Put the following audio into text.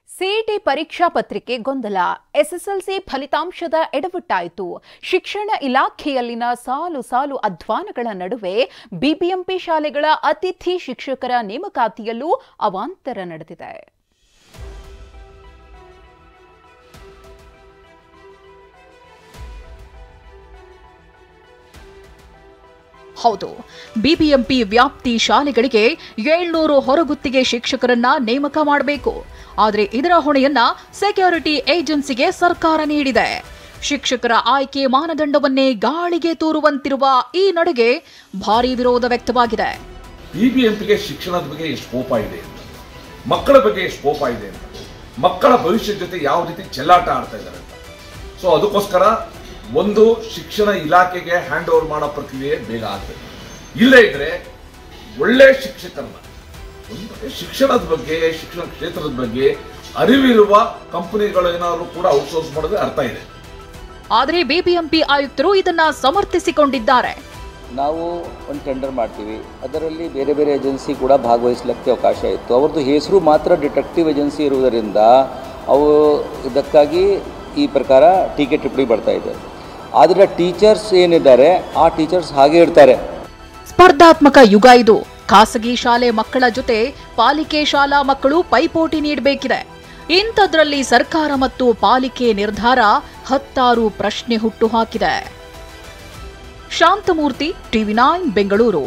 CET ಪರೀಕ್ಷಾ ಪತ್ರಿಕೆ ಗೊಂದಲ. ಎಸ್ಎಸ್ಎಲ್ಸಿ ಫಲಿತಾಂಶದ ಎಡವಟ್ಟಾಯಿತು. ಶಿಕ್ಷಣ ಇಲಾಖೆಯಲ್ಲಿನ ಸಾಲು ಸಾಲು ಅಧ್ವಾನಗಳ ನಡುವೆ ಬಿಬಿಎಂಪಿ ಶಾಲೆಗಳ ಅತಿಥಿ ಶಿಕ್ಷಕರ ನೇಮಕಾತಿಯಲ್ಲೂ ಅವಾಂತರ ನಡೆದಿದೆ. ಹೌದು, ಬಿಬಿಎಂಪಿ ವ್ಯಾಪ್ತಿ ಶಾಲೆಗಳಿಗೆ 700 ಹೊರಗುತ್ತಿಗೆ ಶಿಕ್ಷಕರನ್ನ ನೇಮಕ ಮಾಡಬೇಕು. ಆದರೆ ಇದರ ಹೊಣೆಯನ್ನ ಸೆಕ್ಯೂರಿಟಿ ಏಜೆನ್ಸಿಗೆ ಸರ್ಕಾರ ನೀಡಿದೆ. ಶಿಕ್ಷಕರ ಆಯ್ಕೆ ಮಾನದಂಡವನ್ನೇ ಗಾಳಿಗೆ ತೂರುವಂತಿರುವ ಈ ನಡೆಗೆ ಭಾರೀ ವಿರೋಧ ವ್ಯಕ್ತವಾಗಿದೆ. ಬಿಬಿಎಂಪಿಗೆ ಶಿಕ್ಷಣದ ಬಗ್ಗೆ ಎಷ್ಟು ಕೋಪ ಇದೆ, ಮಕ್ಕಳ ಬಗ್ಗೆ ಎಷ್ಟು ಕೋಪ ಇದೆ, ಮಕ್ಕಳ ಭವಿಷ್ಯದ ಜೊತೆ ಯಾವ ರೀತಿ ಚೆಲ್ಲಾಟ ಆಡ್ತಾ ಇದ್ದಾರೆ ಅಂತ. ಸೊ ಅದಕ್ಕೋಸ್ಕರ ಒಂದು ಶಿಕ್ಷಣ ಇಲಾಖೆಗೆ ಹ್ಯಾಂಡ್ ಓವರ್ ಮಾಡೋ ಪ್ರಕ್ರಿಯೆ ಬೇಗ ಆಗಬೇಕು. ಇಲ್ಲೇ ಇದ್ರೆ ಒಳ್ಳೆ ಶಿಕ್ಷಕರನ್ನ, ಶಿಕ್ಷಣದ ಬಗ್ಗೆ, ಶಿಕ್ಷಣ ಕ್ಷೇತ್ರದ ಬಗ್ಗೆ ಅರಿವಿರುವ ಕಂಪನಿಗಳು ಏನಾದ್ರು ಕೂಡ ಔಟ್ಸೋರ್ಸ್ ಮಾಡೋದೇ ಅರ್ಥ ಇದೆ. ಆದರೆ ಬಿಬಿಎಂಪಿ ಆಯುಕ್ತರು ಇದನ್ನ ಸಮರ್ಥಿಸಿಕೊಂಡಿದ್ದಾರೆ. ನಾವು ಒಂದು ಟೆಂಡರ್ ಮಾಡ್ತೀವಿ, ಅದರಲ್ಲಿ ಬೇರೆ ಬೇರೆ ಏಜೆನ್ಸಿ ಕೂಡ ಭಾಗವಹಿಸಲಿಕ್ಕೆ ಅವಕಾಶ ಇತ್ತು. ಅವ್ರದ್ದು ಹೆಸರು ಮಾತ್ರ ಡಿಟೆಕ್ಟಿವ್ ಏಜೆನ್ಸಿ ಇರುವುದರಿಂದ ಅವು ಇದಕ್ಕಾಗಿ ಈ ಪ್ರಕಾರ ಟೀಕೆ ಟಿಪ್ಪಣಿ ಬರ್ತಾ ಇದೆ. ಆದರೆ ಟೀಚರ್ಸ್ ಏನಿದ್ದಾರೆ ಆ ಟೀಚರ್ಸ್ ಹಾಗೆ ಇರ್ತಾರೆ. ಸ್ಪರ್ಧಾತ್ಮಕ ಯುಗ ಇದು. ಖಾಸಗಿ ಶಾಲೆ ಮಕ್ಕಳ ಜೊತೆ ಪಾಲಿಕೆ ಶಾಲಾ ಮಕ್ಕಳು ಪೈಪೋಟಿ ನೀಡಬೇಕಿದೆ. ಇಂಥದ್ರಲ್ಲಿ ಸರ್ಕಾರ ಮತ್ತು ಪಾಲಿಕೆ ನಿರ್ಧಾರ ಹತ್ತಾರು ಪ್ರಶ್ನೆ ಹುಟ್ಟುಹಾಕಿದೆ. ಶಾಂತಮೂರ್ತಿ, ಟಿವಿ9 ಬೆಂಗಳೂರು.